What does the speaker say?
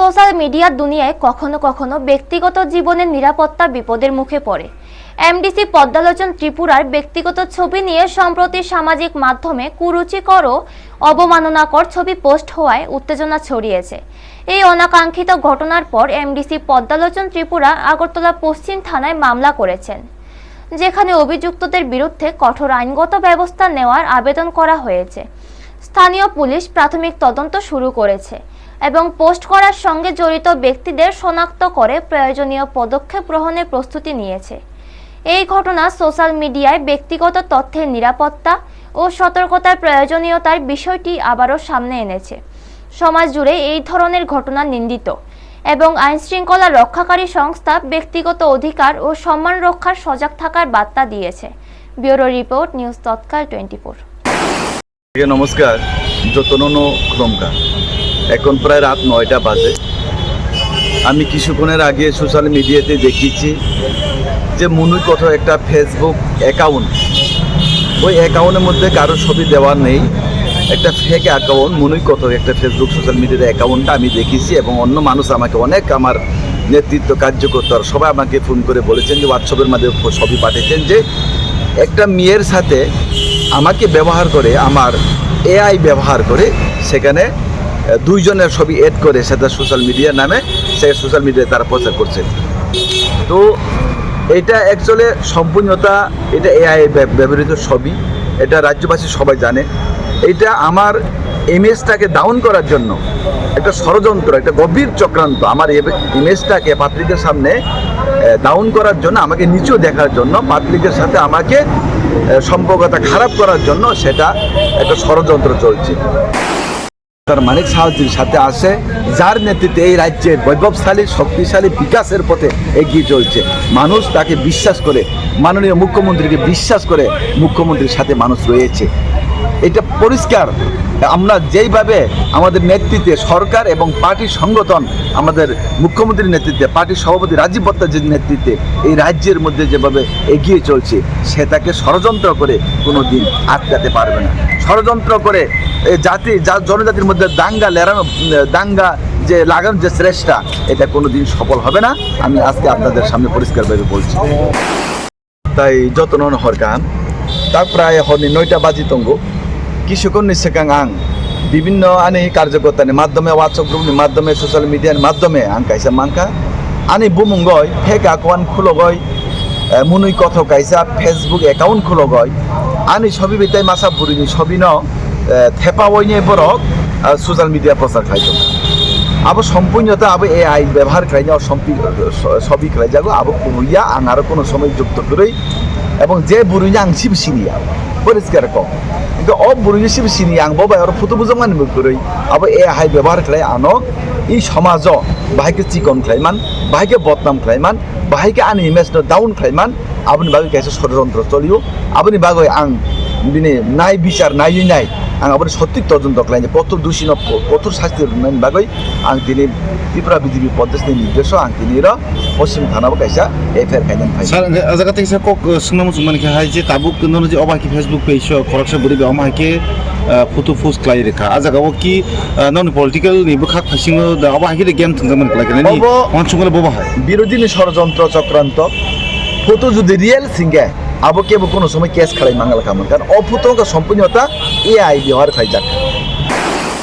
Social মিডিয়ার দুনিয়ায় কখনো কখনো ব্যক্তিগত জীবনের নিরাপত্তা বিপদের মুখে পড়ে। এমডিসি পদ্মালোচন ত্রিপুরার ব্যক্তিগত ছবি নিয়ে সম্প্রতি সামাজিক মাধ্যমে কুরুচিকর ও অবমাননাকর ছবি পোস্ট হওয়ায় উত্তেজনা ছড়িয়েছে। এই অনাকাঙ্ক্ষিত ঘটনার পর এমডিসি পদ্মালোচন ত্রিপুরা আগরতলা পশ্চিম থানায় মামলা করেছেন, যেখানে অভিযুক্তদের বিরুদ্ধে কঠোর আইনগত ব্যবস্থা নেওয়ার আবেদন করা হয়েছে। স্থানীয় পুলিশ প্রাথমিক তদন্ত শুরু করেছে এবং পোস্ট করার সঙ্গে জড়িত ব্যক্তিদের শনাক্ত করে প্রয়োজনীয় পদক্ষেপ গ্রহণের প্রস্তুতি নিয়েছে। এই ঘটনা সোশ্যাল মিডিয়ায় ব্যক্তিগত তথ্যের নিরাপত্তা ও সতর্কতার প্রয়োজনীয়তার বিষয়টি আবারও সামনে এনেছে। সমাজ জুড়ে এই ধরনের ঘটনা নিন্দিত এবং আইনশৃঙ্খলা রক্ষাকারী সংস্থা ব্যক্তিগত অধিকার ও সম্মান রক্ষার সজাগ থাকার বার্তা দিয়েছে। ব্যুরো রিপোর্ট, নিউজ তৎকাল 24। নমস্কার, যতন ক্রমকার। এখন প্রায় রাত 9টা বাজে। আমি কিছুক্ষণের আগে সোশ্যাল মিডিয়াতে দেখিয়েছি যে মনুই কত একটা ফেসবুক অ্যাকাউন্ট, ওই অ্যাকাউন্টের মধ্যে কারো ছবি দেওয়া নেই, একটা ফেক অ্যাকাউন্ট মনুই কত একটা ফেসবুক সোশ্যাল মিডিয়ার অ্যাকাউন্টটা আমি দেখেছি। এবং অন্য মানুষ আমাকে অনেক, আমার নেতৃত্ব কার্যকর্তারা সবাই আমাকে ফোন করে বলেছেন, যে হোয়াটসঅ্যাপের মাধ্যমে ছবি পাঠিয়েছেন যে একটা মেয়ের সাথে আমাকে ব্যবহার করে, আমার এআই ব্যবহার করে সেখানে দুইজনের ছবি এড করে সেটা সোশ্যাল মিডিয়ার নামে সে সোশ্যাল মিডিয়ায় তারা প্রচার করছে। তো এটা অ্যাকচুয়ালি সম্পূর্ণতা, এটা এআই ব্যবহৃত ছবি, এটা রাজ্যবাসী সবাই জানে। এটা আমার ইমেজটাকে ডাউন করার জন্য একটা ষড়যন্ত্র, একটা গভীর চক্রান্ত। আমার ইমেজটাকে পাবলিকের সামনে ডাউন করার জন্য, আমাকে নিচু দেখার জন্য, পাবলিকের সাথে আমাকে সম্পর্কটা খারাপ করার জন্য সেটা একটা ষড়যন্ত্র চলছে। তার মানিক সাহায্যের সাথে আসে, যার নেতৃত্বে এই রাজ্যের বৈভবশালী শক্তিশালী বিকাশের পথে এগিয়ে চলছে। মানুষ তাকে বিশ্বাস করে, মাননীয় মুখ্যমন্ত্রীকে বিশ্বাস করে মুখ্যমন্ত্রীর সাথে মানুষ রয়েছে। এটা পরিষ্কার। আমরা যেইভাবে আমাদের নেতৃত্বে সরকার এবং পার্টির সংগঠন, আমাদের মুখ্যমন্ত্রীর নেতৃত্বে, পার্টির সভাপতি রাজীব ভট্টাচার্যের নেতৃত্বে এই রাজ্যের মধ্যে যেভাবে এগিয়ে চলছে, সেটাকে ষড়যন্ত্র করে কোনো দিন আটকাতে পারবে না। ষড়যন্ত্র করে জনজাতির মধ্যে দাঙ্গা যে লাগানো যে শ্রেষ্ঠা, এটা কোনো দিন সফল হবে না। আমি আজকে আপনাদের সামনে পরিষ্কারভাবে বলছি। তাই যত্ন হরকান তা প্রায় হনি 9টা বাজি তঙ্গ কিছুক্ষণ নিশ্চেকাং আং বিভিন্ন আনি কার্যকর্তার মাধ্যমে, হোয়াটসঅ্যাপ গ্রুপের মাধ্যমে, সোশ্যাল মিডিয়ার মাধ্যমে আং কাইসা মাংকা আনি বুমুঙ্গয় ফেক অ্যাকাউন্ট খুলগয়, মুনুই কথ কাইসা ফেসবুক অ্যাকাউন্ট খুলগয় আনি ছবি বেতাই মাসা বুড়িনি ছবি ন থেপা ওইনে বরক সোশ্যাল মিডিয়া প্রচার খাইতো। আবো সম্পূর্ণতা আবো এআই ব্যবহার খাইনি ছবি খাই যাবো আবো কুনুইয়া আং আরো কোনো সময় যুক্ত করেই, এবং যে বুড়িয়া আং সিব সিনিয়া পরিষ্কার কম, কিন্তু বুড়ি সিব সিনি আং বাবা আর ফুটো বুঝামান করে আবো এআই ব্যবহার খাই আনো এই সমাজ বাহাইকে চিকন খাইমান, বাহাইকে বদনাম খাইমান, বাহাইকে আনি ইমেজ ডাউন খাইমান। আপনি বাগে কাছে ষড়যন্ত্র চলিও, আপনি বাগে আং দিনে নাই বিচার নাই আং আপনি সঠিক তদন্ত খাই কত দোষী কঠোর শাস্তি বাগৈ আং তিনি ত্রিপুরা বিজেপি প্রদেশ নির্দেশ আং তিনি পশ্চিম থানাবো কাইসা এফআইআর খাইনান ফাই। স্যার আজাকা থেকে স্যার কক সুনামু সুমানকে হাই যে তাবুক নন যে অবাকি ফেসবুক পেজ খরকসা বরিবে অমাকে ফটো পোস্ট ক্লাই রেখা আজাকা ও কি নন পলিটিক্যাল নি বখাক ফাসিং দা অবাকি গেম থংজামান ক্লাইনে নি অনসুঙ্গলে ববা হয় বিরোধী ষড়যন্ত্র চক্রান্ত ফটো যদি রিয়েল সিঙ্গে আবো কেবো কোনো সময় কেস খাড়াই মাঙ্গাল খামন, কারণ অফুতো সম্পূর্ণতা এআই ব্যবহার খাই যাক।